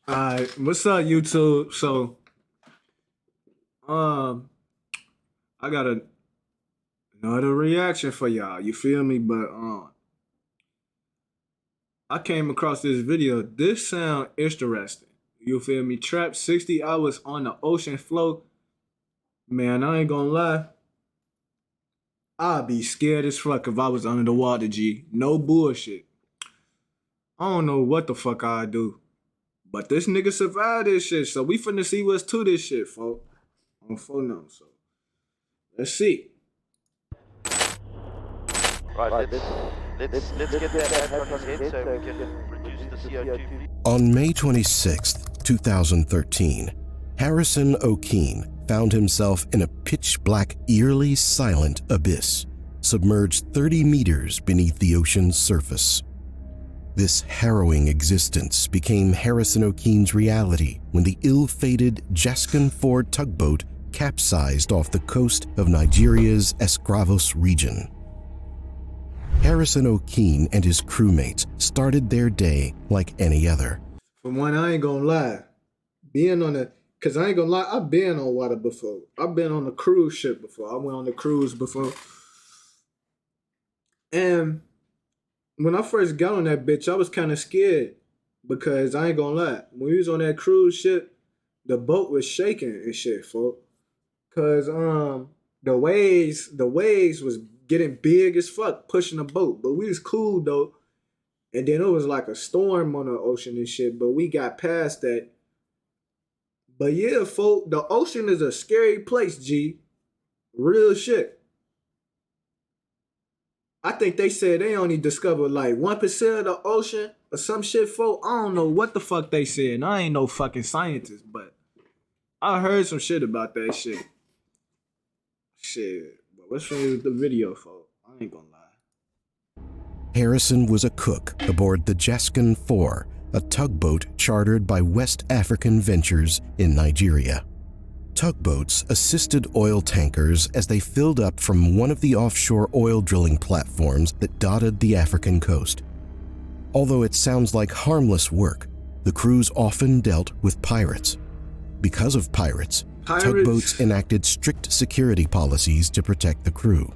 What's up, YouTube? So, um, I got another reaction for y'all. You feel me? But I came across this video. This sound interesting. You feel me? Trapped 60 hours on the ocean floor. Man, I ain't gonna lie. I'd be scared as fuck if I was under the water, G. No bullshit. I don't know what the fuck I'd do. But this nigga survived this shit, so we finna see what's to this shit, folks. On phone now, so let's see. Right, let's get that head on his head so we can reduce the CO2. On May 26th, 2013, Harrison O'Keene found himself in a pitch-black, eerily silent abyss, submerged 30 meters beneath the ocean's surface. This harrowing existence became Harrison O'Keene's reality when the ill-fated Jaskin 4 tugboat capsized off the coast of Nigeria's Escravos region. Harrison O'Keene and his crewmates started their day like any other. For one, I ain't gonna lie. Being on the, cause I ain't gonna lie, I've been on water before. I've been on a cruise ship before. I went on the cruise before. And when I first got on that bitch, I was kind of scared because I ain't gonna lie. When we was on that cruise ship, the boat was shaking and shit, folk. Cause the waves was getting big as fuck pushing the boat, but we was cool though. And then it was like a storm on the ocean and shit, but we got past that. But yeah, folk, the ocean is a scary place, G. Real shit. I think they said they only discovered like 1% of the ocean or some shit, folk. I don't know what the fuck they said. And I ain't no fucking scientist, but I heard some shit about that shit. Shit. But what's wrong with the video, folk? I ain't gonna lie. Harrison was a cook aboard the Jaskin 4, a tugboat chartered by West African Ventures in Nigeria. Tugboats assisted oil tankers as they filled up from one of the offshore oil drilling platforms that dotted the African coast. Although it sounds like harmless work, the crews often dealt with pirates. Because of pirates, tugboats enacted strict security policies to protect the crew.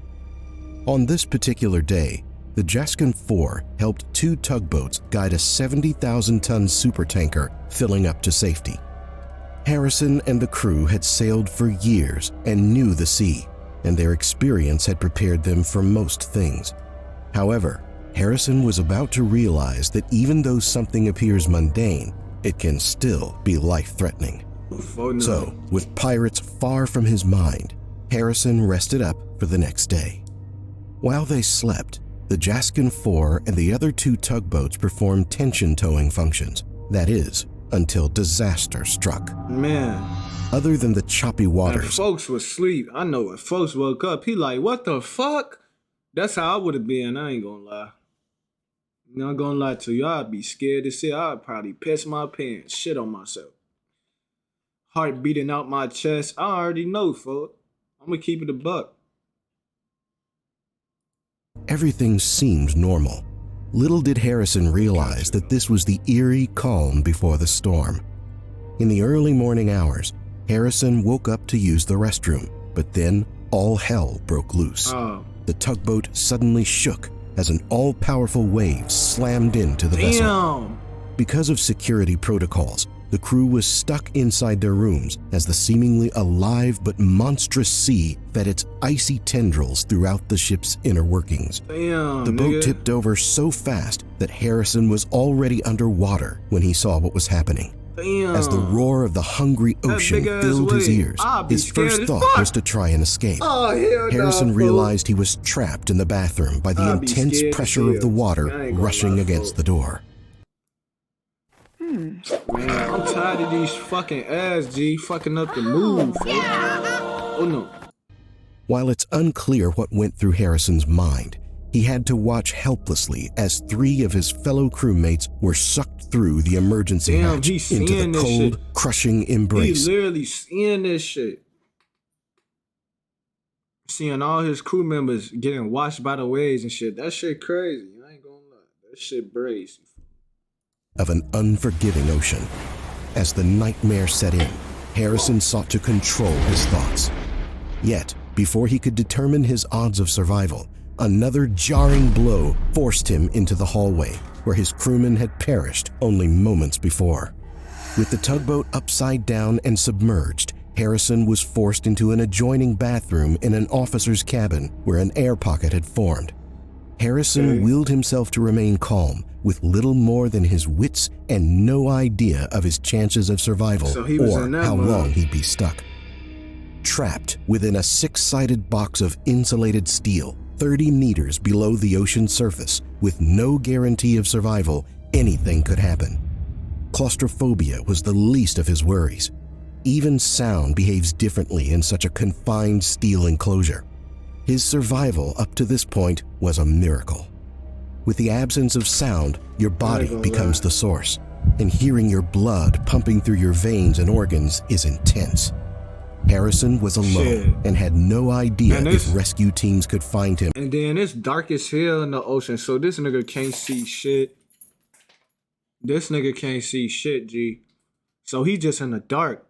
On this particular day, the Jaskin 4 helped 2 tugboats guide a 70,000-ton supertanker filling up to safety. Harrison and the crew had sailed for years and knew the sea, and their experience had prepared them for most things. However, Harrison was about to realize that even though something appears mundane, it can still be life-threatening. So, with pirates far from his mind, Harrison rested up for the next day. While they slept, the Jaskin 4 and the other 2 tugboats performed tension towing functions. That is, until disaster struck. Man. Other than the choppy waters. And folks was asleep. I know if folks woke up, he like, what the fuck? That's how I would have been. I ain't gonna lie. Not gonna lie to you. I'd be scared to see. I'd probably piss my pants, shit on myself. Heart beating out my chest. I already know, folks. I'm gonna keep it a buck. Everything seemed normal. Little did Harrison realize that this was the eerie calm before the storm. In the early morning hours, Harrison woke up to use the restroom, but then all hell broke loose. The tugboat suddenly shook as an all-powerful wave slammed into the vessel. Because of security protocols, the crew was stuck inside their rooms as the seemingly alive but monstrous sea fed its icy tendrils throughout the ship's inner workings. The boat tipped over so fast that Harrison was already underwater when he saw what was happening. As the roar of the hungry ocean filled his ears, his first thought was to try and escape. Harrison realized he was trapped in the bathroom by the intense pressure of the water rushing against the door. Man, I'm tired of these fucking ass, G, fucking up the mood, folks. Oh no. While it's unclear what went through Harrison's mind, he had to watch helplessly as 3 of his fellow crewmates were sucked through the emergency hatch into the cold, crushing embrace. He's literally seeing this shit. Seeing all his crew members getting washed by the waves and shit. That shit crazy. I ain't gonna lie. That shit crazy. Of an unforgiving ocean. As the nightmare set in, Harrison sought to control his thoughts. Yet, before he could determine his odds of survival, another jarring blow forced him into the hallway where his crewman had perished only moments before. With the tugboat upside down and submerged, Harrison was forced into an adjoining bathroom in an officer's cabin where an air pocket had formed. Harrison willed himself to remain calm with little more than his wits and no idea of his chances of survival or how long he'd be stuck. Trapped within a 6-sided box of insulated steel 30 meters below the ocean's surface with no guarantee of survival, anything could happen. Claustrophobia was the least of his worries. Even sound behaves differently in such a confined steel enclosure. His survival up to this point was a miracle. With the absence of sound, your body becomes the source, and hearing your blood pumping through your veins and organs is intense. Harrison was alone and had no idea if rescue teams could find him. And then it's dark as hell in the ocean, so this nigga can't see shit. This nigga can't see shit, G. So he just in the dark,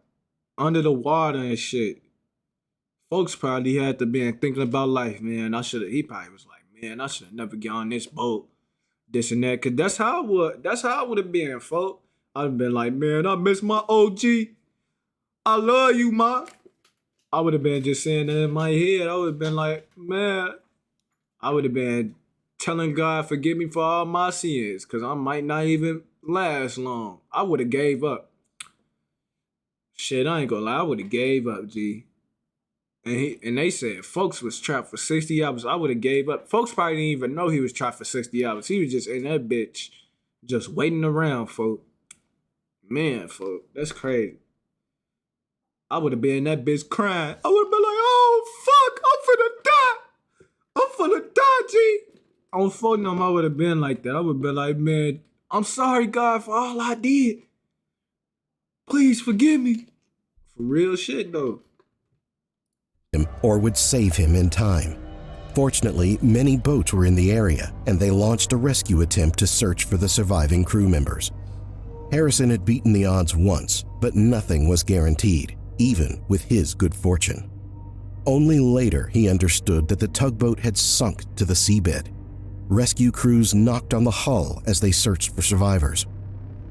under the water and shit. Folks probably had to be thinking about life, man. He probably was like, man, I should have never got on this boat, this and that. Cause that's how I would have been, folks. I'd have been like, man, I miss my OG. I love you, ma. I would have been just saying that in my head. I would have been like, man, I would have been telling God, forgive me for all my sins, because I might not even last long. I would have gave up. Shit, I ain't gonna lie, I would have gave up, G. And they said folks was trapped for 60 hours. I would have gave up. Folks probably didn't even know he was trapped for 60 hours. He was just in that bitch, just waiting around, folk. Man, folk, that's crazy. I would have been in that bitch crying. I would have been like, oh, fuck, I'm finna die, G. On phone them, I would have been like that. I would have been like, man, I'm sorry, God, for all I did. Please forgive me. For real shit, though. Or would save him in time. Fortunately, many boats were in the area, and they launched a rescue attempt to search for the surviving crew members. Harrison had beaten the odds once, but nothing was guaranteed, even with his good fortune. Only later he understood that the tugboat had sunk to the seabed. Rescue crews knocked on the hull as they searched for survivors.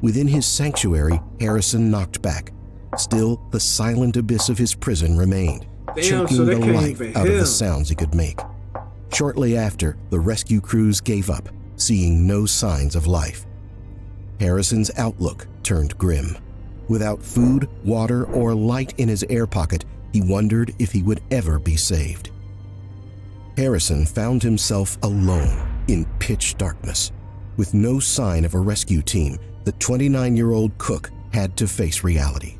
Within his sanctuary, Harrison knocked back. Still, the silent abyss of his prison remained, choking the life out of the sounds he could make. Shortly after, the rescue crews gave up, seeing no signs of life. Harrison's outlook turned grim. Without food, water, or light in his air pocket, he wondered if he would ever be saved. Harrison found himself alone in pitch darkness. With no sign of a rescue team, the 29-year-old cook had to face reality.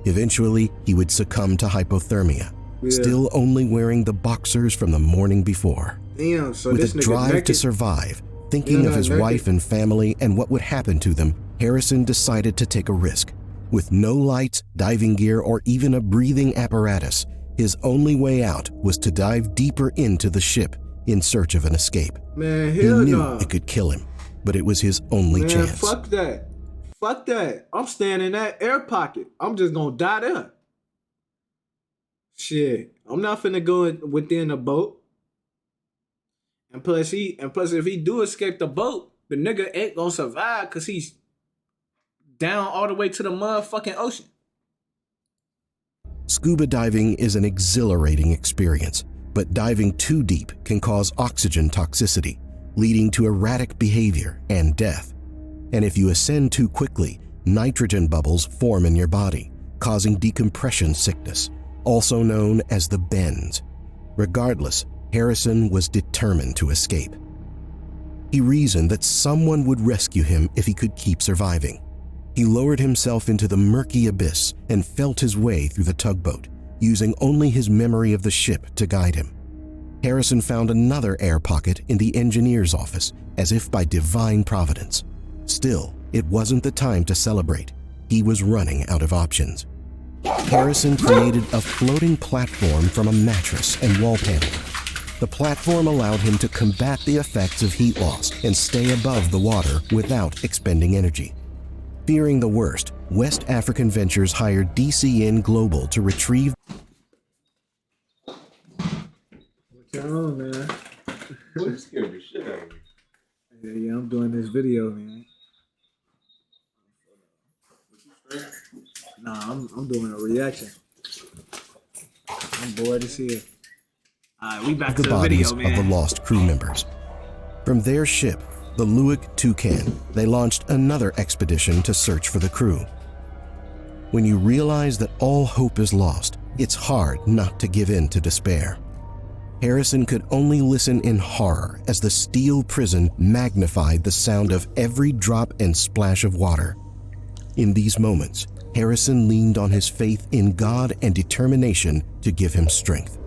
Eventually, he would succumb to hypothermia, still only wearing the boxers from the morning before. Damn, so with a drive to survive, thinking of his wife and family and what would happen to them, Harrison decided to take a risk. With no lights, diving gear, or even a breathing apparatus, his only way out was to dive deeper into the ship in search of an escape. Man, he knew it could kill him, but it was his only chance. Fuck that. Fuck that. I'm staying in that air pocket. I'm just gonna die there. Shit. I'm not finna go within the boat. And plus if he do escape the boat, the nigga ain't gonna survive because he's down all the way to the motherfucking ocean. Scuba diving is an exhilarating experience, but diving too deep can cause oxygen toxicity, leading to erratic behavior and death. And if you ascend too quickly, nitrogen bubbles form in your body, causing decompression sickness, also known as the bends. Regardless, Harrison was determined to escape. He reasoned that someone would rescue him if he could keep surviving. He lowered himself into the murky abyss and felt his way through the tugboat, using only his memory of the ship to guide him. Harrison found another air pocket in the engineer's office, as if by divine providence. Still, it wasn't the time to celebrate. He was running out of options. Harrison created a floating platform from a mattress and wall panel. The platform allowed him to combat the effects of heat loss and stay above the water without expending energy. Fearing the worst, West African Ventures hired DCN Global to retrieve What's going on, man? Boy, you scared the shit out of me. Yeah, I'm doing this video, man. Nah, I'm doing a reaction. I'm bored as hell. Alright, we back the to the bodies video, of the man. lost crew members. From their ship, the Luik Toucan, they launched another expedition to search for the crew. When you realize that all hope is lost, it's hard not to give in to despair. Harrison could only listen in horror as the steel prison magnified the sound of every drop and splash of water. In these moments, Harrison leaned on his faith in God and determination to give him strength.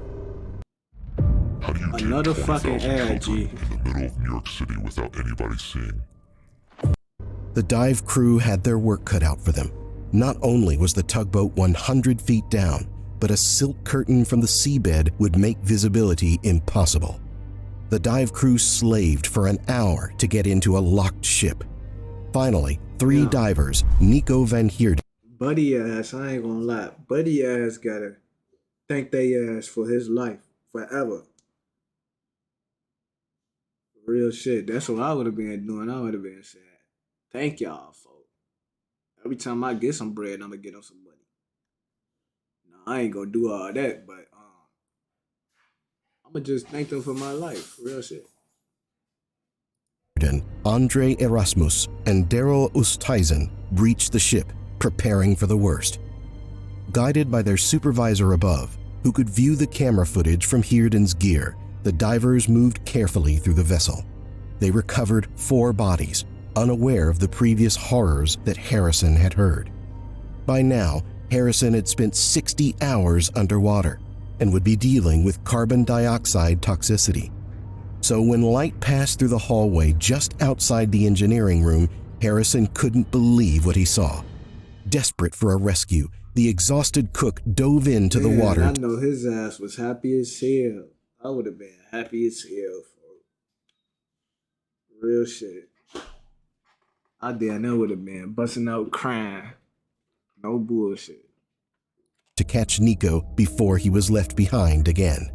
How do you take Another fucking 20,000 ad, children G. in the middle of New York City without anybody seeing? The dive crew had their work cut out for them. Not only was the tugboat 100 feet down, but a silk curtain from the seabed would make visibility impossible. The dive crew slaved for an hour to get into a locked ship. Finally, three divers, Nico Van Heerden, Buddy ass, I ain't gonna lie. Buddy ass gotta thank they ass for his life forever. Real shit. That's what I would have been doing. I would have been saying, thank y'all, folks. Every time I get some bread, I'm gonna get them some money. No, I ain't gonna do all that, but I'm gonna just thank them for my life. Real shit. Andre Erasmus, and Daryl Oosthuizen breached the ship, preparing for the worst. Guided by their supervisor above, who could view the camera footage from Heerden's gear, the divers moved carefully through the vessel. They recovered 4 bodies, unaware of the previous horrors that Harrison had heard. By now, Harrison had spent 60 hours underwater and would be dealing with carbon dioxide toxicity. So when light passed through the hallway just outside the engineering room, Harrison couldn't believe what he saw. Desperate for a rescue, the exhausted cook dove into the Man, water. I know his ass was happy as hell. I would have been happy as hell for real shit. I damn near would have been busting out crying. No bullshit. To catch Nico before he was left behind again.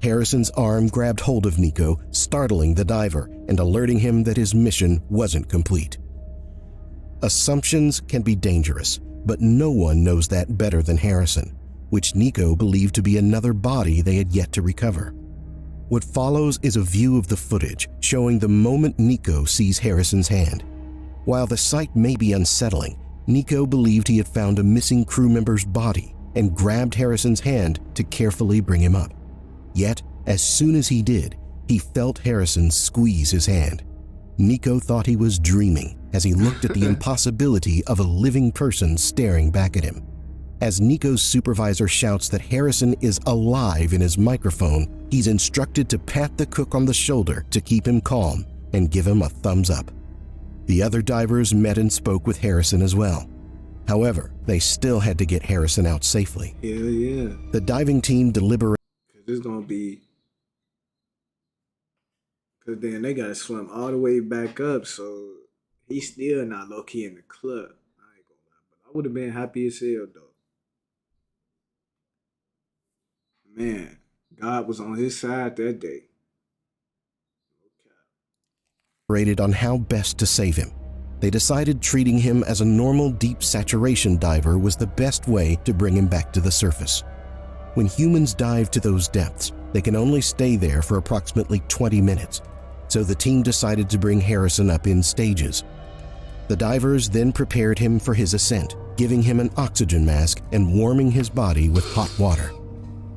Harrison's arm grabbed hold of Nico, startling the diver and alerting him that his mission wasn't complete. Assumptions can be dangerous, but no one knows that better than Harrison, which Nico believed to be another body they had yet to recover. What follows is a view of the footage showing the moment Nico sees Harrison's hand. While the sight may be unsettling, Nico believed he had found a missing crew member's body and grabbed Harrison's hand to carefully bring him up. Yet, as soon as he did, he felt Harrison squeeze his hand. Nico thought he was dreaming as he looked at the impossibility of a living person staring back at him. As Nico's supervisor shouts that Harrison is alive in his microphone, he's instructed to pat the cook on the shoulder to keep him calm and give him a thumbs up. The other divers met and spoke with Harrison as well. However, they still had to get Harrison out safely. Hell yeah. The diving team deliberated. Cause it's gonna be. Cause then they gotta swim all the way back up, so he's still not low key in the club. I ain't gonna lie, but I would have been happy as hell though. Man, God was on his side that day. On how best to save him. They decided treating him as a normal deep saturation diver was the best way to bring him back to the surface. When humans dive to those depths, they can only stay there for approximately 20 minutes, so the team decided to bring Harrison up in stages. The divers then prepared him for his ascent, giving him an oxygen mask and warming his body with hot water.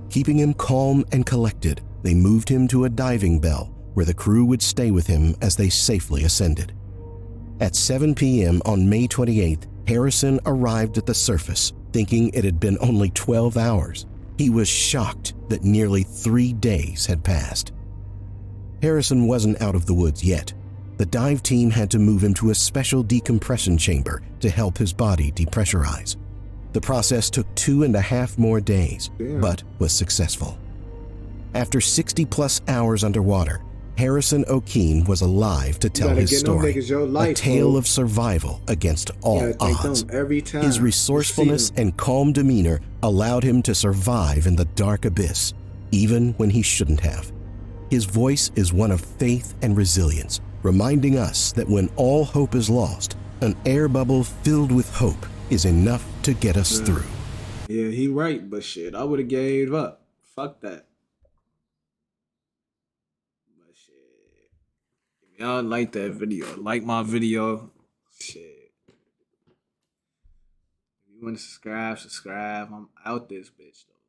Keeping him calm and collected, they moved him to a diving bell where the crew would stay with him as they safely ascended. At 7 p.m. on May 28th, Harrison arrived at the surface, thinking it had been only 12 hours. He was shocked that nearly 3 days had passed. Harrison wasn't out of the woods yet. The dive team had to move him to a special decompression chamber to help his body depressurize. The process took 2.5 more days, but was successful. After 60-plus hours underwater, Harrison O'Keene was alive to tell gotta his get them story, niggas your a life, tale bro. of survival against all Gotta thank odds. them every time. His you resourcefulness see them. and calm demeanor allowed him to survive in the dark abyss, even when he shouldn't have. His voice is one of faith and resilience, reminding us that when all hope is lost, an air bubble filled with hope is enough to get us through. Yeah, he right, but shit, I would have gave up. Fuck that. But shit, if y'all like that video, like my video. Shit. If you want to subscribe, I'm out this bitch though.